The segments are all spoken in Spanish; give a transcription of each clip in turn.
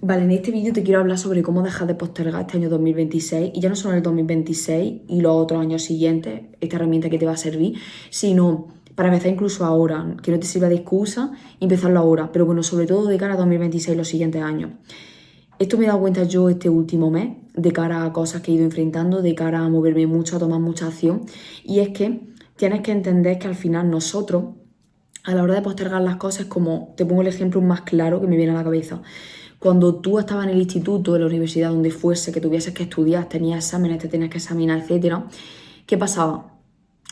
Vale, en este vídeo te quiero hablar sobre cómo dejar de postergar este año 2026 y ya no solo el 2026 y los otros años siguientes, esta herramienta que te va a servir, sino para empezar incluso ahora, que no te sirva de excusa y empezarlo ahora, pero bueno, sobre todo de cara a 2026 y los siguientes años. Esto me he dado cuenta yo este último mes, de cara a cosas que he ido enfrentando, de cara a moverme mucho, a tomar mucha acción, y es que tienes que entender que al final nosotros, a la hora de postergar las cosas, como te pongo el ejemplo más claro que me viene a la cabeza. Cuando tú estabas en el instituto, en la universidad, donde fuese, que tuvieses que estudiar, tenías exámenes, te tenías que examinar, etcétera, ¿qué pasaba?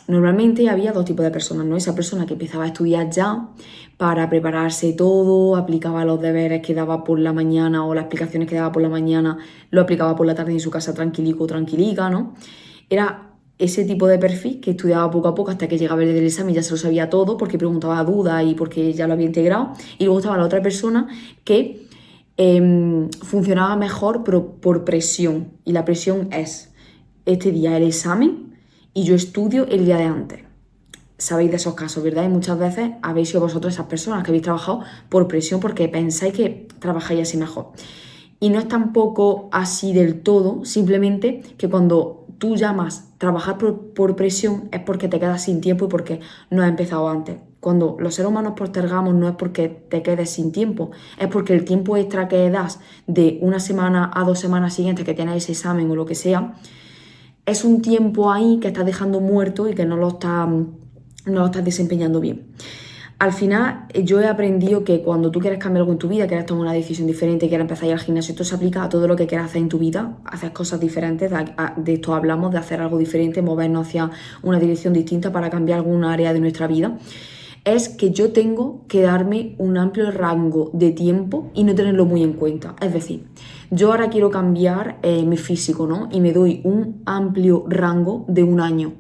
Normalmente había dos tipos de personas, ¿no? Esa persona que empezaba a estudiar ya para prepararse todo, aplicaba los deberes que daba por la mañana o las explicaciones que daba por la mañana, lo aplicaba por la tarde en su casa tranquilico o tranquilica, ¿no? Era ese tipo de perfil que estudiaba poco a poco hasta que llegaba el día del examen y ya se lo sabía todo porque preguntaba dudas y porque ya lo había integrado. Y luego estaba la otra persona que funcionaba mejor pero por presión. Y la presión es, este día el examen y yo estudio el día de antes. Sabéis de esos casos, ¿verdad? Y muchas veces habéis sido vosotros esas personas que habéis trabajado por presión porque pensáis que trabajáis así mejor. Y no es tampoco así del todo, simplemente que cuando tú llamas trabajar por presión es porque te quedas sin tiempo y porque no has empezado antes. Cuando los seres humanos postergamos no es porque te quedes sin tiempo, es porque el tiempo extra que das de una semana a 2 semanas siguientes que tienes ese examen o lo que sea, es un tiempo ahí que estás dejando muerto y que no lo estás desempeñando bien. Al final, yo he aprendido que cuando tú quieres cambiar algo en tu vida, quieres tomar una decisión diferente, quieres empezar a ir al gimnasio, esto se aplica a todo lo que quieras hacer en tu vida, hacer cosas diferentes, de esto hablamos, de hacer algo diferente, movernos hacia una dirección distinta para cambiar alguna área de nuestra vida, es que yo tengo que darme un amplio rango de tiempo y no tenerlo muy en cuenta. Es decir, yo ahora quiero cambiar mi físico, ¿no? Y me doy un amplio rango de un año.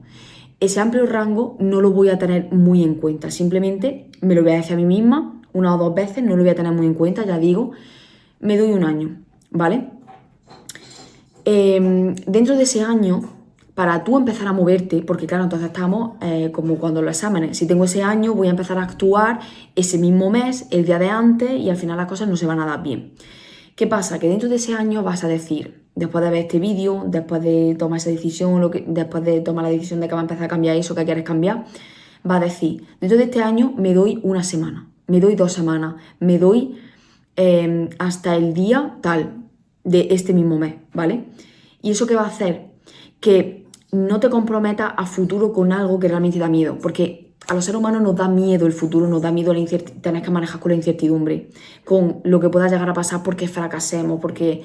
Ese amplio rango no lo voy a tener muy en cuenta, simplemente me lo voy a decir a mí misma 1 o 2 veces, no lo voy a tener muy en cuenta, ya digo, me doy un año, ¿vale? Dentro de ese año, para tú empezar a moverte, porque claro, entonces estamos como cuando los exámenes, si tengo ese año voy a empezar a actuar ese mismo mes, el día de antes, y al final las cosas no se van a dar bien. ¿Qué pasa? Que dentro de ese año vas a decir, después de ver este vídeo, después de tomar esa decisión, después de tomar la decisión de que va a empezar a cambiar eso que quieres cambiar, va a decir, dentro de este año me doy una semana, me doy 2 semanas, me doy hasta el día tal de este mismo mes, ¿vale? ¿Y eso qué va a hacer? Que no te comprometas a futuro con algo que realmente da miedo, porque a los seres humanos nos da miedo el futuro, nos da miedo tener que manejar con la incertidumbre, con lo que pueda llegar a pasar porque fracasemos, porque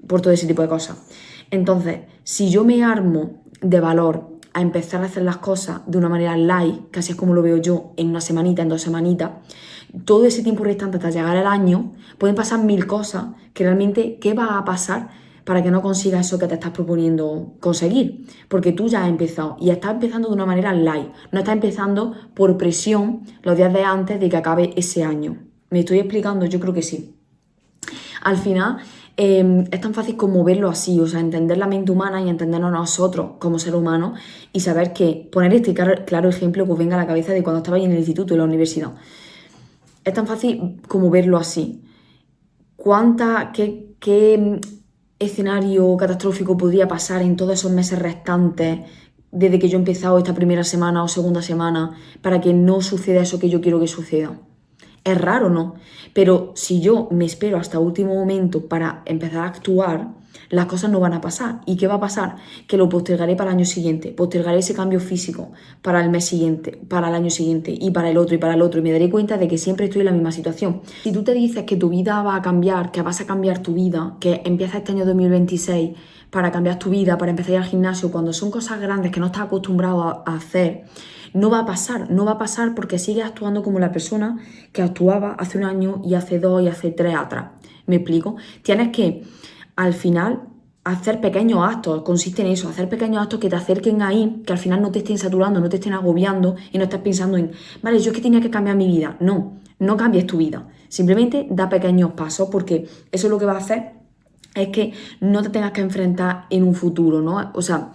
por todo ese tipo de cosas. Entonces, si yo me armo de valor a empezar a hacer las cosas de una manera light, que así es como lo veo yo, en una semanita, en 2 semanitas, todo ese tiempo restante hasta llegar al año, pueden pasar 1000 cosas que realmente, ¿qué va a pasar para que no consigas eso que te estás proponiendo conseguir? Porque tú ya has empezado y estás empezando de una manera light, no estás empezando por presión los días de antes de que acabe ese año. ¿Me estoy explicando? Yo creo que sí. Al final, es tan fácil como verlo así, o sea, entender la mente humana y entendernos nosotros como seres humanos y saber que poner este claro ejemplo que os venga a la cabeza de cuando estabais en el instituto y en la universidad. Es tan fácil como verlo así. ¿Qué escenario catastrófico podría pasar en todos esos meses restantes desde que yo he empezado esta primera semana o segunda semana para que no suceda eso que yo quiero que suceda? Es raro, ¿no? Pero si yo me espero hasta último momento para empezar a actuar, las cosas no van a pasar. ¿Y qué va a pasar? Que lo postergaré para el año siguiente, postergaré ese cambio físico para el mes siguiente, para el año siguiente y para el otro y para el otro. Y me daré cuenta de que siempre estoy en la misma situación. Si tú te dices que tu vida va a cambiar, que vas a cambiar tu vida, que empieza este año 2026 para cambiar tu vida, para empezar a ir al gimnasio, cuando son cosas grandes que no estás acostumbrado a hacer, no va a pasar porque sigues actuando como la persona que actuaba hace un año y hace 2 y hace 3 atrás. ¿Me explico? Tienes que, al final, hacer pequeños actos, consiste en eso, hacer pequeños actos que te acerquen ahí, que al final no te estén saturando, no te estén agobiando y no estés pensando en, vale, yo es que tenía que cambiar mi vida. No, no cambies tu vida. Simplemente da pequeños pasos porque eso es lo que va a hacer es que no te tengas que enfrentar en un futuro, ¿no? O sea,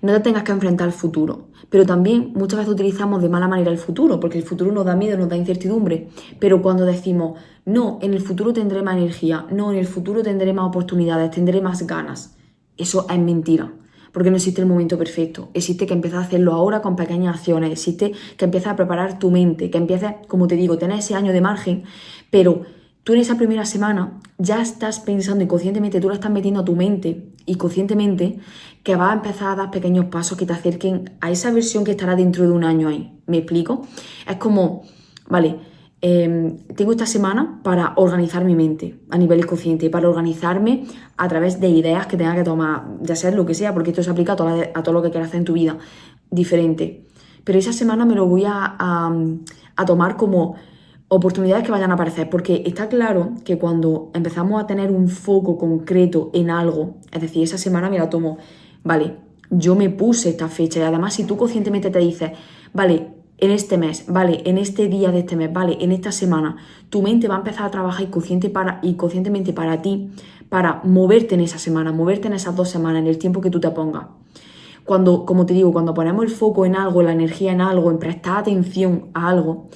no te tengas que enfrentar al futuro. Pero también muchas veces utilizamos de mala manera el futuro, porque el futuro nos da miedo, nos da incertidumbre. Pero cuando decimos, no, en el futuro tendré más energía, no, en el futuro tendré más oportunidades, tendré más ganas, eso es mentira. Porque no existe el momento perfecto. Existe que empieces a hacerlo ahora con pequeñas acciones. Existe que empieces a preparar tu mente, que empieces, como te digo, tener ese año de margen, pero tú en esa primera semana ya estás pensando inconscientemente, tú lo estás metiendo a tu mente y conscientemente que vas a empezar a dar pequeños pasos que te acerquen a esa versión que estará dentro de un año ahí. ¿Me explico? Es como, vale, tengo esta semana para organizar mi mente a nivel inconsciente, para organizarme a través de ideas que tenga que tomar, ya sea lo que sea, porque esto se aplica a todo lo que quieras hacer en tu vida, diferente. Pero esa semana me lo voy a tomar como oportunidades que vayan a aparecer, porque está claro que cuando empezamos a tener un foco concreto en algo, es decir, esa semana me la tomo, vale, yo me puse esta fecha y además si tú conscientemente te dices, vale, en este mes, vale, en este día de este mes, vale, en esta semana, tu mente va a empezar a trabajar inconscientemente para ti, para moverte en esa semana, moverte en esas 2 semanas, en el tiempo que tú te pongas. Cuando, como te digo, cuando ponemos el foco en algo, la energía en algo, en prestar atención a algo,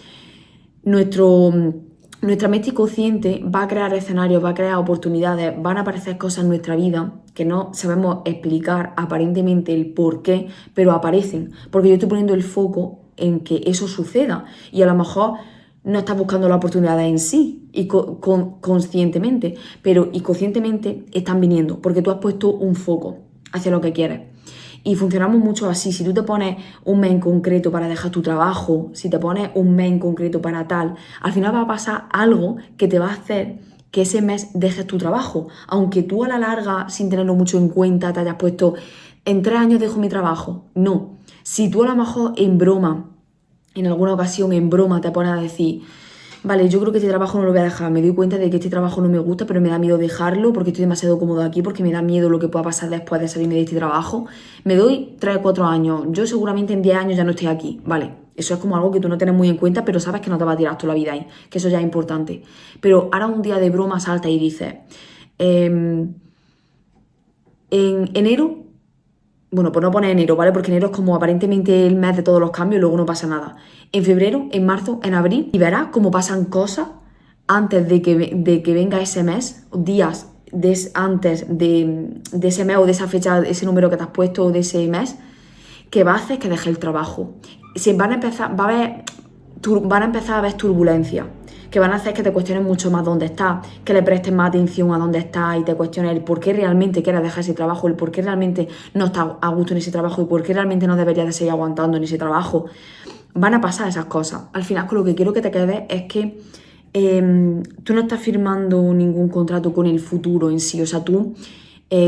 nuestra mente inconsciente va a crear escenarios, va a crear oportunidades, van a aparecer cosas en nuestra vida que no sabemos explicar aparentemente el por qué, pero aparecen, porque yo estoy poniendo el foco en que eso suceda y a lo mejor no estás buscando la oportunidad en sí y conscientemente, pero inconscientemente están viniendo porque tú has puesto un foco hacia lo que quieres. Y funcionamos mucho así. Si tú te pones un mes en concreto para dejar tu trabajo, si te pones un mes en concreto para tal, al final va a pasar algo que te va a hacer que ese mes dejes tu trabajo. Aunque tú a la larga, sin tenerlo mucho en cuenta, te hayas puesto, en 3 años dejo mi trabajo. No. Si tú a lo mejor en broma, en alguna ocasión en broma te pones a decir, vale, yo creo que este trabajo no lo voy a dejar, me doy cuenta de que este trabajo no me gusta, pero me da miedo dejarlo porque estoy demasiado cómodo aquí, porque me da miedo lo que pueda pasar después de salirme de este trabajo. Me doy 3 o 4 años, yo seguramente en 10 años ya no estoy aquí, vale. Eso es como algo que tú no tienes muy en cuenta, pero sabes que no te va a tirar toda la vida ahí, que eso ya es importante. Pero ahora un día de broma salta y dices, en enero, bueno, pues no pone enero, ¿vale? Porque enero es como aparentemente el mes de todos los cambios y luego no pasa nada. En febrero, en marzo, en abril, y verás cómo pasan cosas antes de que venga ese mes, días antes de ese mes o de esa fecha, ese número que te has puesto o de ese mes, que va a hacer que dejes el trabajo. Van a empezar, van a empezar a haber turbulencias que van a hacer que te cuestiones mucho más dónde estás, que le prestes más atención a dónde estás y te cuestiones el por qué realmente quieres dejar ese trabajo, el por qué realmente no estás a gusto en ese trabajo y por qué realmente no deberías de seguir aguantando en ese trabajo. Van a pasar esas cosas. Al final, con lo que quiero que te quedes es que tú no estás firmando ningún contrato con el futuro en sí. O sea, tú,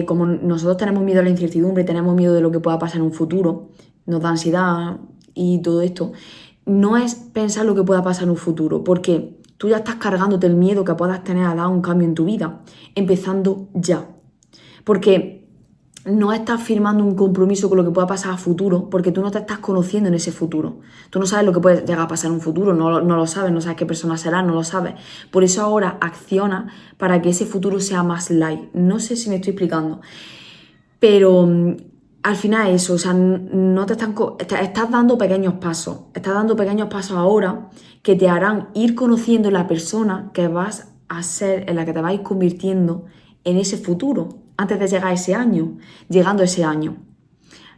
como nosotros tenemos miedo a la incertidumbre, tenemos miedo de lo que pueda pasar en un futuro, nos da ansiedad y todo esto, no es pensar lo que pueda pasar en un futuro, porque tú ya estás cargándote el miedo que puedas tener a dar un cambio en tu vida, empezando ya. Porque no estás firmando un compromiso con lo que pueda pasar a futuro, porque tú no te estás conociendo en ese futuro. Tú no sabes lo que puede llegar a pasar en un futuro, no lo sabes, no sabes qué persona será, no lo sabes. Por eso ahora acciona para que ese futuro sea más light. No sé si me estoy explicando, pero al final eso, o sea, no te estás dando pequeños pasos. Estás dando pequeños pasos ahora que te harán ir conociendo la persona que vas a ser, en la que te vais convirtiendo en ese futuro, antes de llegar a ese año, llegando a ese año.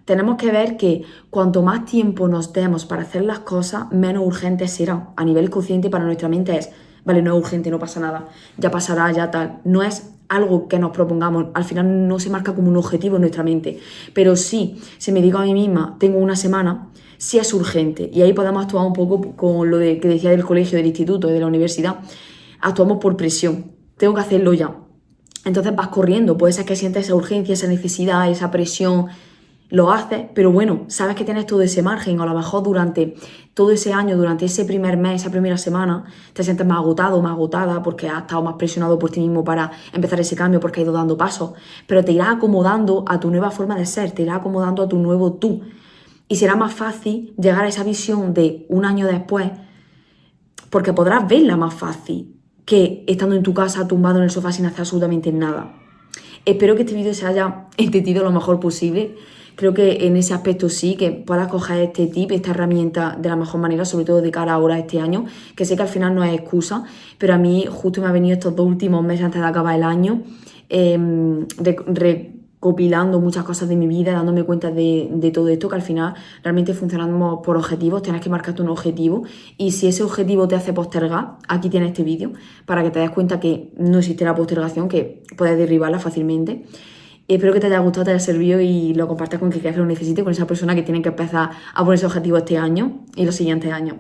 Tenemos que ver que cuanto más tiempo nos demos para hacer las cosas, menos urgentes serán. A nivel consciente para nuestra mente es, vale, no es urgente, no pasa nada, ya pasará, ya tal. No es algo que nos propongamos, al final no se marca como un objetivo en nuestra mente. Pero sí, si me digo a mí misma, tengo una semana, sí es urgente. Y ahí podemos actuar un poco con lo que decía del colegio, del instituto, de la universidad. Actuamos por presión, tengo que hacerlo ya. Entonces vas corriendo, puede ser que sientas esa urgencia, esa necesidad, esa presión, lo haces, pero bueno, sabes que tienes todo ese margen, o a lo mejor durante todo ese año, durante ese primer mes, esa primera semana, te sientes más agotado, más agotada, porque has estado más presionado por ti mismo para empezar ese cambio, porque has ido dando pasos, pero te irás acomodando a tu nueva forma de ser, te irás acomodando a tu nuevo tú, y será más fácil llegar a esa visión de un año después, porque podrás verla más fácil que estando en tu casa tumbado en el sofá sin hacer absolutamente nada. Espero que este vídeo se haya entendido lo mejor posible, creo que en ese aspecto sí, que puedas coger este tip, esta herramienta de la mejor manera, sobre todo de cara ahora a este año, que sé que al final no es excusa, pero a mí justo me ha venido estos 2 últimos meses antes de acabar el año, recopilando muchas cosas de mi vida, dándome cuenta de todo esto, que al final realmente funcionamos por objetivos, tienes que marcarte un objetivo y si ese objetivo te hace postergar, aquí tienes este vídeo para que te des cuenta que no existe la postergación, que puedes derribarla fácilmente. Espero que te haya gustado, te haya servido y lo compartas con quien creas que lo necesite, con esa persona que tiene que empezar a ponerse objetivos este año y los siguientes años.